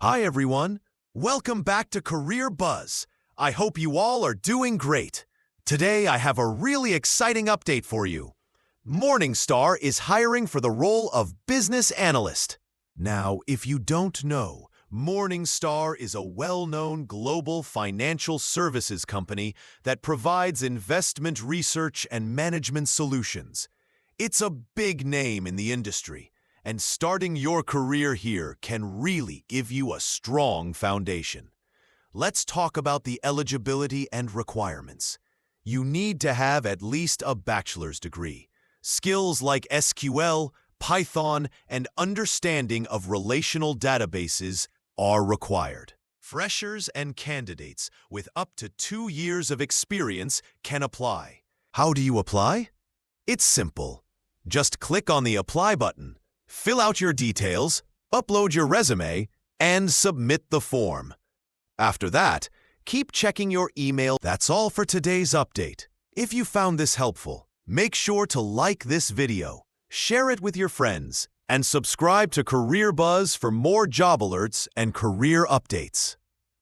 Hi everyone, welcome back to Career Buzz. I hope you all are doing great. Today I have a really exciting update for you. Morningstar is hiring for the role of Business Analyst. Now, if you don't know, Morningstar is a well-known global financial services company that provides investment research and management solutions. It's a big name in the industry, and starting your career here can really give you a strong foundation. Let's talk about the eligibility and requirements. You need to have at least a bachelor's degree. Skills like SQL, Python, and understanding of relational databases are required. Freshers and candidates with up to 2 years of experience can apply. How do you apply? It's simple. Just click on the Apply button, fill out your details, upload your resume, and submit the form. After that, keep checking your email. That's all for today's update. If you found this helpful, make sure to like this video, share it with your friends, and subscribe to Career Buzz for more job alerts and career updates.